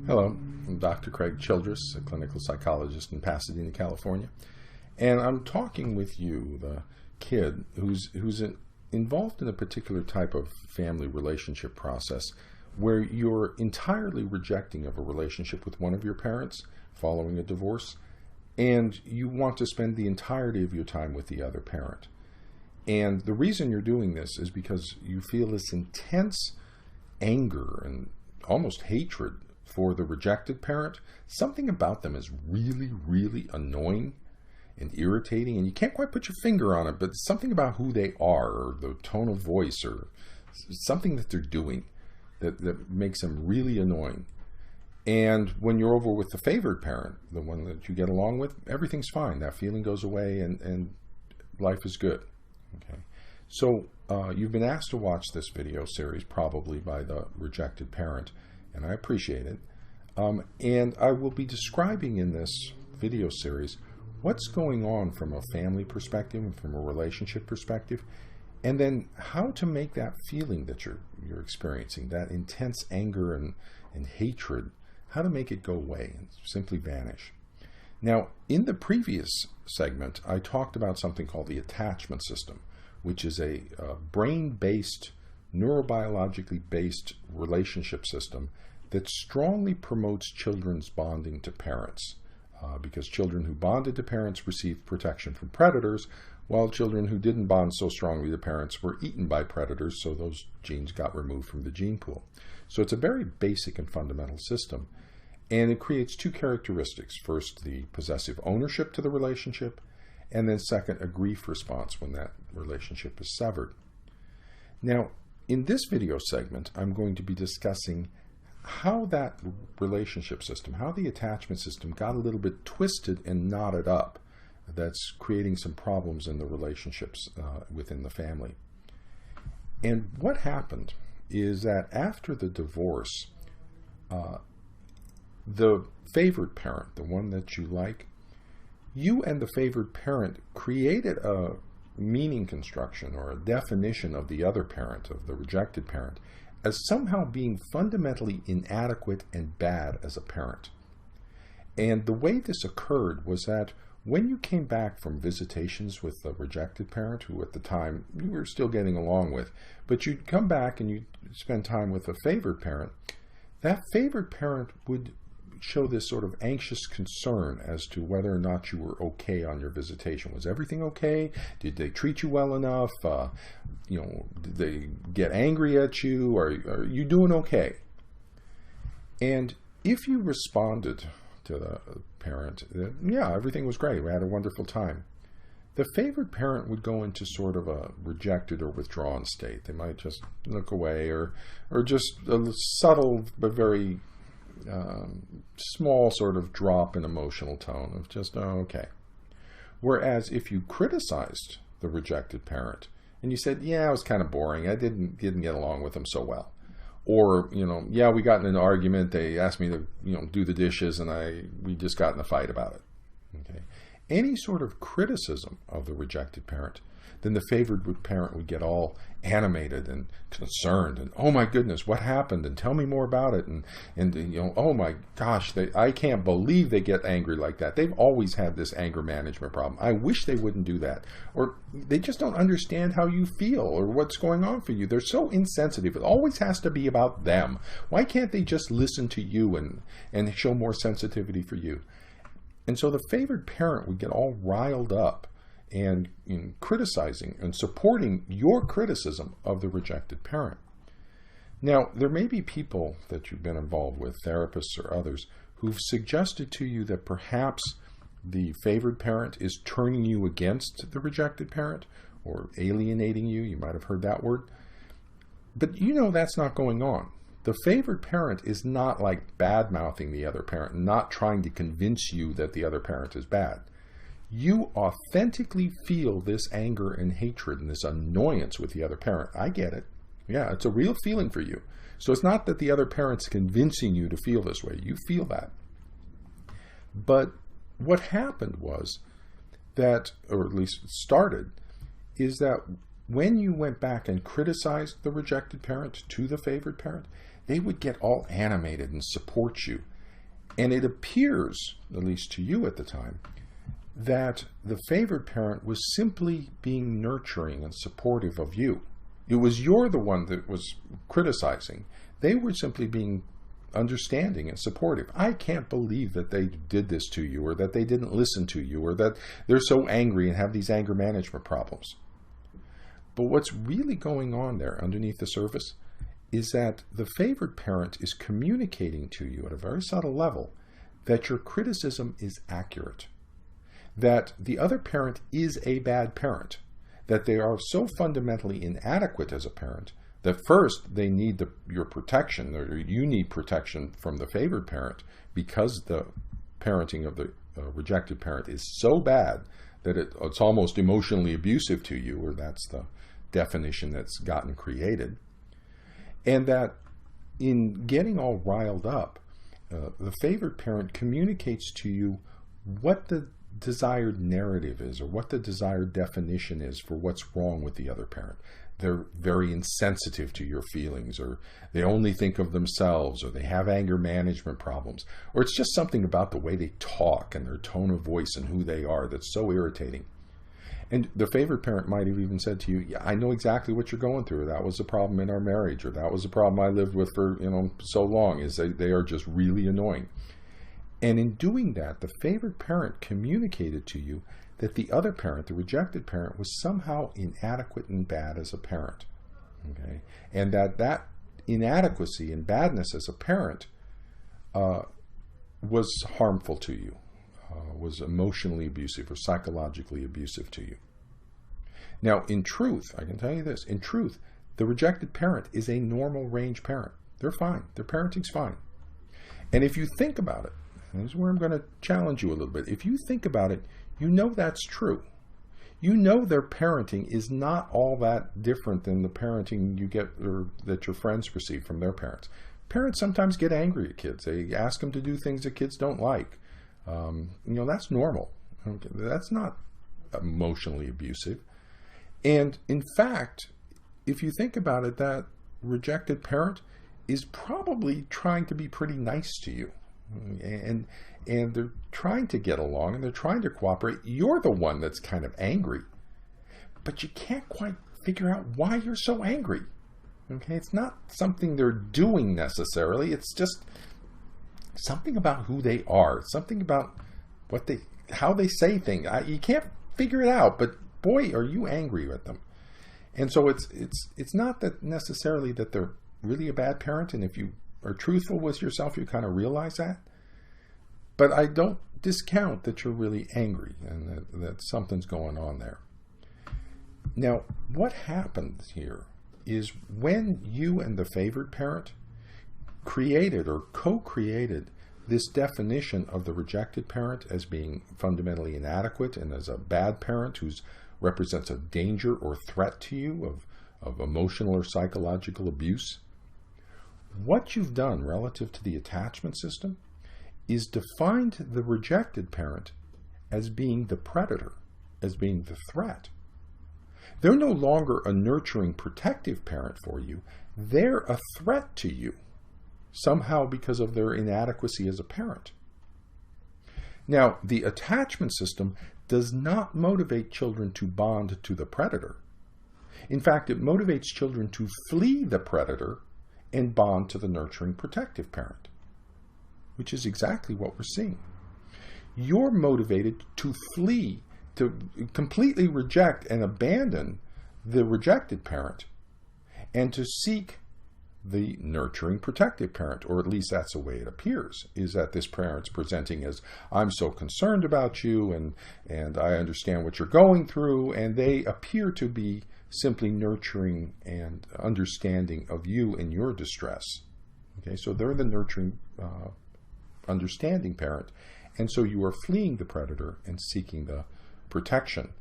Hello, I'm Dr. Craig Childress, a clinical psychologist in Pasadena, California. And I'm talking with you, the kid who's involved in a particular type of family relationship process where you're entirely rejecting of a relationship with one of your parents following a divorce, and you want to spend the entirety of your time with the other parent. And the reason you're doing this is because you feel this intense anger and almost hatred for the rejected parent. Something about them is really, really annoying and irritating, and you can't quite put your finger on it, but something about who they are, or the tone of voice, or something that they're doing that makes them really annoying. And when you're over with the favored parent, the one that you get along with, everything's fine. That feeling goes away and life is good. Okay. So you've been asked to watch this video series probably by the rejected parent, and I appreciate it. And I will be describing in this video series what's going on from a family perspective and from a relationship perspective, and then how to make that feeling that you're experiencing, that intense anger and hatred, how to make it go away and simply vanish. Now, in the previous segment, I talked about something called the attachment system, which is a brain-based, neurobiologically based relationship system that strongly promotes children's bonding to parents, because children who bonded to parents received protection from predators, while children who didn't bond so strongly to parents were eaten by predators, so those genes got removed from the gene pool. So it's a very basic and fundamental system, and it creates two characteristics. First, the possessive ownership to the relationship, and then second, a grief response when that relationship is severed. Now, in this video segment, I'm going to be discussing how that relationship system, how the attachment system got a little bit twisted and knotted up. That's creating some problems in the relationships within the family. And what happened is that after the divorce, the favored parent, the one that you like, you and the favored parent created a meaning construction or a definition of the other parent, of the rejected parent, as somehow being fundamentally inadequate and bad as a parent. And the way this occurred was that when you came back from visitations with the rejected parent, who at the time you were still getting along with, but you'd come back and you'd spend time with a favored parent, that favored parent would show this sort of anxious concern as to whether or not you were okay on your visitation. Was everything okay? Did they treat you well enough? Did they get angry at you? Are you doing okay? And if you responded to the parent, yeah, everything was great, we had a wonderful time, the favored parent would go into sort of a rejected or withdrawn state. They might just look away, or just a subtle but very small sort of drop in emotional tone of just, oh, okay. Whereas if you criticized the rejected parent and you said, yeah, it was kind of boring, I didn't get along with them so well, or, yeah, we got in an argument, they asked me to, do the dishes, and we just got in a fight about it. Okay. Any sort of criticism of the rejected parent, then the favored parent would get all animated and concerned, and oh my goodness, what happened, and tell me more about it, and oh my gosh, I can't believe they get angry like that. They've always had this anger management problem. I wish they wouldn't do that. Or they just don't understand how you feel or what's going on for you. They're so insensitive. It always has to be about them. Why can't they just listen to you and show more sensitivity for you? And so the favored parent would get all riled up and criticizing and supporting your criticism of the rejected parent. Now, there may be people that you've been involved with, therapists or others, who've suggested to you that perhaps the favored parent is turning you against the rejected parent or alienating you. You might have heard that word. But that's not going on. The favored parent is not like bad-mouthing the other parent, not trying to convince you that the other parent is bad. You authentically feel this anger and hatred and this annoyance with the other parent. I get it. Yeah, it's a real feeling for you. So it's not that the other parent's convincing you to feel this way. You feel that. But what happened was that, or at least started, is that when you went back and criticized the rejected parent to the favored parent, they would get all animated and support you. And it appears, at least to you at the time, that the favored parent was simply being nurturing and supportive of you. It was you're the one that was criticizing. They were simply being understanding and supportive. I can't believe that they did this to you, or that they didn't listen to you, or that they're so angry and have these anger management problems. But what's really going on there underneath the surface is that the favored parent is communicating to you at a very subtle level that your criticism is accurate, that the other parent is a bad parent, that they are so fundamentally inadequate as a parent that first they need your protection, or you need protection from the favored parent, because the parenting of the rejected parent is so bad that it's almost emotionally abusive to you, or that's the definition that's gotten created. And that in getting all riled up, the favored parent communicates to you what the desired narrative is, or what the desired definition is for what's wrong with the other parent. They're very insensitive to your feelings, or they only think of themselves, or they have anger management problems, or it's just something about the way they talk and their tone of voice and who they are that's so irritating. And the favored parent might have even said to you, yeah, I know exactly what you're going through. That was a problem in our marriage, or that was a problem I lived with for so long, is they are just really annoying. And in doing that, the favored parent communicated to you that the other parent, the rejected parent, was somehow inadequate and bad as a parent. Okay? And that inadequacy and badness as a parent was harmful to you, was emotionally abusive or psychologically abusive to you. Now, in truth, I can tell you this, in truth, the rejected parent is a normal range parent. They're fine. Their parenting's fine. And if you think about it, and this is where I'm going to challenge you a little bit. If you think about it, you know that's true. You know their parenting is not all that different than the parenting you get, or that your friends receive from their parents. Parents sometimes get angry at kids. They ask them to do things that kids don't like. That's normal. Okay? That's not emotionally abusive. And in fact, if you think about it, that rejected parent is probably trying to be pretty nice to you. And they're trying to get along, and they're trying to cooperate. You're the one that's kind of angry, but you can't quite figure out why you're so angry. Okay, it's not something they're doing necessarily. It's just something about who they are, something about how they say things. You can't figure it out, but boy, are you angry with them. And so it's not that necessarily that they're really a bad parent, and if you are truthful with yourself, you kind of realize that. But I don't discount that you're really angry and that something's going on there. Now, what happens here is when you and the favored parent created or co-created this definition of the rejected parent as being fundamentally inadequate and as a bad parent who represents a danger or threat to you of emotional or psychological abuse, what you've done relative to the attachment system is defined the rejected parent as being the predator, as being the threat. They're no longer a nurturing, protective parent for you. They're a threat to you, somehow because of their inadequacy as a parent. Now, the attachment system does not motivate children to bond to the predator. In fact, it motivates children to flee the predator and bond to the nurturing, protective parent, which is exactly what we're seeing. You're motivated to flee, to completely reject and abandon the rejected parent, and to seek the nurturing, protective parent, or at least that's the way it appears, is that this parent's presenting as, I'm so concerned about you, and I understand what you're going through, and they appear to be simply nurturing and understanding of you and your distress. Okay, so they're the nurturing, understanding parent, and so you are fleeing the predator and seeking the protection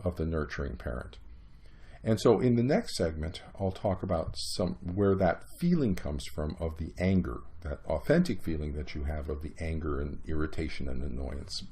of the nurturing parent. And so in the next segment, I'll talk about where that feeling comes from of the anger, that authentic feeling that you have of the anger and irritation and annoyance.